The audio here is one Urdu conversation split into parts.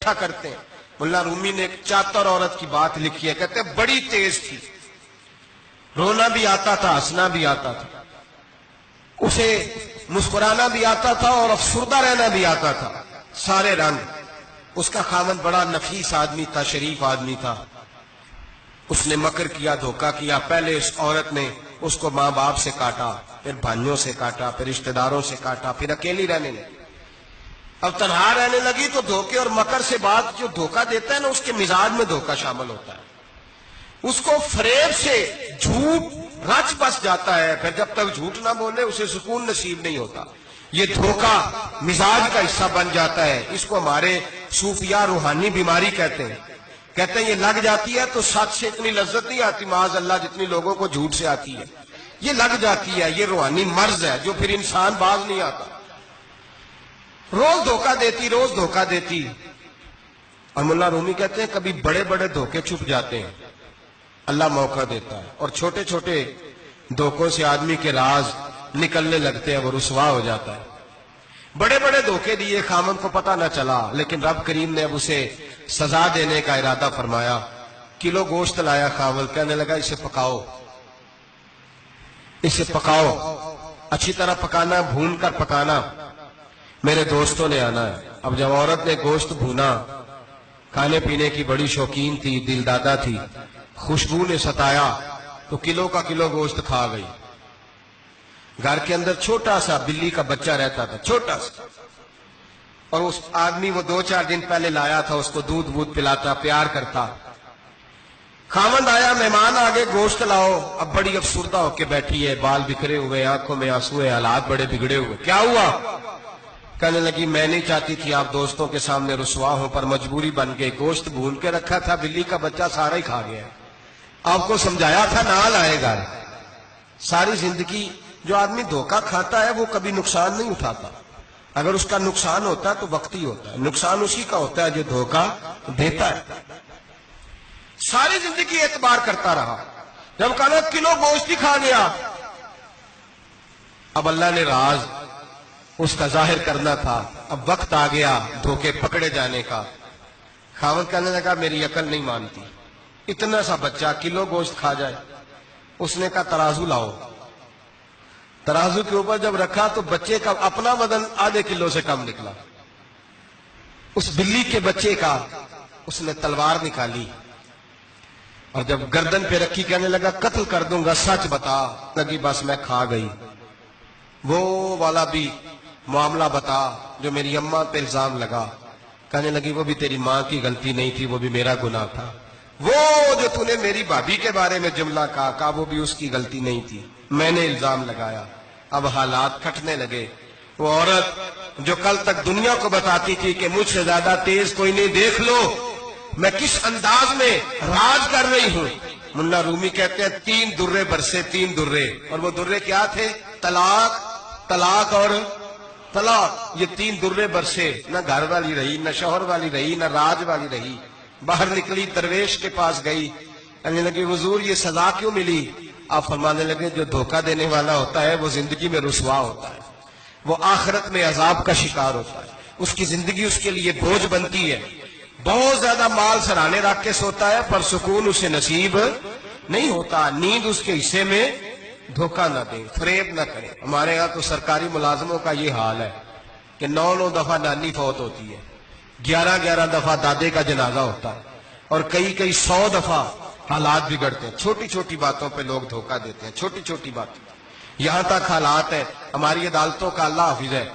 اکٹھا کرتے ہیں. ملا رومی نے ایک چاتر عورت کی بات لکھی ہے, کہتے ہیں بڑی تیز تھی, رونا بھی آتا تھا, ہنسنا بھی آتا تھا, اسے مسکرانا بھی آتا تھا اور افسردہ رہنا بھی آتا تھا, سارے رنگ. اس کا خاوند بڑا نفیس آدمی تھا, شریف آدمی تھا. اس نے مکر کیا, دھوکہ کیا. پہلے اس عورت نے اس کو ماں باپ سے کاٹا, پھر بھائیوں سے کاٹا, پھر رشتہ داروں سے کاٹا, پھر اکیلی رہنے لگی. اب تنہا رہنے لگی تو دھوکے اور مکر سے بات, جو دھوکہ دیتا ہے نا اس کے مزاج میں دھوکہ شامل ہوتا ہے. اس کو فریب سے جھوٹ رچ بس جاتا ہے, پھر جب تک جھوٹ نہ بولے اسے سکون نصیب نہیں ہوتا. یہ دھوکہ مزاج کا حصہ بن جاتا ہے. اس کو ہمارے صوفیاء روحانی بیماری کہتے ہیں. کہتے ہیں یہ لگ جاتی ہے تو سچ سے اتنی لذت نہیں آتی معاذ اللہ جتنی لوگوں کو جھوٹ سے آتی ہے. یہ لگ جاتی ہے, یہ روحانی مرض ہے جو پھر انسان باز نہیں آتا. روز دھوکہ دیتی, روز دھوکہ دیتی. اور ملا رومی کہتے ہیں کبھی بڑے بڑے دھوکے چھپ جاتے ہیں, اللہ موقع دیتا ہے, اور چھوٹے چھوٹے دھوکوں سے آدمی کے راز نکلنے لگتے ہیں, وہ رسوا ہو جاتا ہے. بڑے بڑے دھوکے دیے, خامن کو پتہ نہ چلا, لیکن رب کریم نے اب اسے سزا دینے کا ارادہ فرمایا. کلو گوشت لایا خامن, کہنے لگا اسے پکاؤ, اسے پکاؤ, اچھی طرح پکانا, بھون کر پکانا, میرے دوستوں نے آنا ہے. اب جب عورت نے گوشت بھونا, کھانے پینے کی بڑی شوقین تھی, دل دادا تھی, خوشبو نے ستایا تو کلو کا کلو گوشت کھا گئی. گھر کے اندر چھوٹا سا بلی کا بچہ رہتا تھا, چھوٹا سا, اور اس آدمی وہ 2-4 دن پہلے لایا تھا, اس کو دودھ پلاتا, پیار کرتا. خاوند آیا, مہمان آگے, گوشت لاؤ. اب بڑی افسردہ ہو کے بیٹھی ہے, بال بکھرے ہوئے, آنکھوں میں آنسو ہے, حالات بڑے بگڑے ہوئے. کیا ہوا؟ کہنے لگی میں نہیں چاہتی تھی آپ دوستوں کے سامنے رسوا ہوں, پر مجبوری بن گئی. گوشت بھون کے رکھا تھا, بلی کا بچہ سارا ہی کھا گیا. آپ کو سمجھایا تھا نہ لائے گا. ساری زندگی جو آدمی دھوکہ کھاتا ہے وہ کبھی نقصان نہیں اٹھاتا. اگر اس کا نقصان ہوتا ہے تو وقتی ہوتا ہے, نقصان اسی کا ہوتا ہے جو دھوکہ دیتا ہے. ساری زندگی اعتبار کرتا رہا, جب کہا کلو گوشت ہی کھا گیا. اب اللہ نے راز اس کا ظاہر کرنا تھا, اب وقت آ گیا دھوکے پکڑے جانے کا. خاوند کہنے لگا میری عقل نہیں مانتی, اتنا سا بچہ کلو گوشت کھا جائے. اس نے کہا ترازو لاؤ. ترازو کے اوپر جب رکھا تو بچے کا اپنا وزن آدھے کلو سے کم نکلا. اس بلی کے بچے کا اس نے تلوار نکالی, اور جب گردن پہ رکھی کہنے لگا قتل کر دوں گا, سچ بتا. لگی بس میں کھا گئی. وہ والا بھی معاملہ بتا جو میری اماں پہ الزام لگا. کہنے لگی وہ بھی تیری ماں کی غلطی نہیں تھی, وہ بھی میرا گناہ تھا. وہ جو تو نے میری بھابھی کے بارے میں جملہ کہا وہ بھی اس کی غلطی نہیں تھی, میں نے الزام لگایا. اب حالات کھٹنے لگے. وہ عورت جو کل تک دنیا کو بتاتی تھی کہ مجھ سے زیادہ تیز کوئی نہیں, دیکھ لو میں کس انداز میں راج کر رہی ہوں. ملا رومی کہتے ہیں 3 درے برسے, 3 درے, اور وہ درے کیا تھے؟ طلاق, طلاق اور طلاق. یہ 3 درے برسے, نہ گھر والی رہی, نہ شوہر والی رہی, نہ راج والی رہی. باہر نکلی, درویش کے پاس گئی, کہنے لگی حضور یہ سزا کیوں ملی؟ آپ فرمانے لگے جو دھوکہ دینے والا ہوتا ہے وہ زندگی میں رسوا ہوتا ہے, وہ آخرت میں عذاب کا شکار ہوتا ہے. اس کی زندگی اس کے لیے بوجھ بنتی ہے. بہت زیادہ مال سرانے رکھ کے سوتا ہے پر سکون اسے نصیب نہیں ہوتا. نیند اس کے حصے میں, دھوکہ نہ دے, فریب نہ کرے. ہمارے ہاں تو سرکاری ملازموں کا یہ حال ہے کہ 9 دفعہ نانی فوت ہوتی ہے, 11 دفعہ دادے کا جنازہ ہوتا ہے, اور کئی 100 دفعہ حالات بگڑتے ہیں. چھوٹی چھوٹی باتوں پہ لوگ دھوکہ دیتے ہیں, چھوٹی چھوٹی باتیں. یہاں تک حالات ہیں, ہماری عدالتوں کا اللہ حافظ ہے,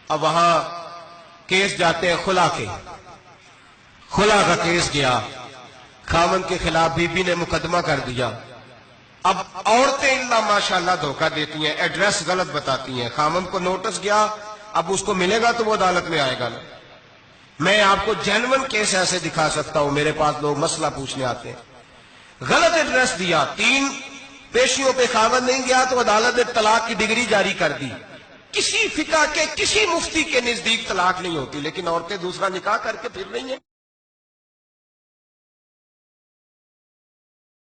اب وہاں کیس جاتے ہیں خلا کے, خلا کا کیس گیا, خاوند کے خلاف بی بی نے مقدمہ کر دیا. اب عورتیں اللہ ماشاءاللہ دھوکہ دیتی ہیں, ایڈریس غلط بتاتی ہیں. خاوند کو نوٹس گیا, اب اس کو ملے گا تو وہ عدالت میں آئے گا نا. میں آپ کو جینون کیس ایسے دکھا سکتا ہوں, میرے پاس لوگ مسئلہ پوچھنے آتے ہیں. غلط ایڈریس دیا, 3 پیشیوں پہ خاوند نہیں گیا تو عدالت نے طلاق کی ڈگری جاری کر دی. کسی فقہ کے کسی مفتی کے نزدیک طلاق نہیں ہوتی, لیکن عورتیں دوسرا نکاح کر کے پھر رہی ہیں.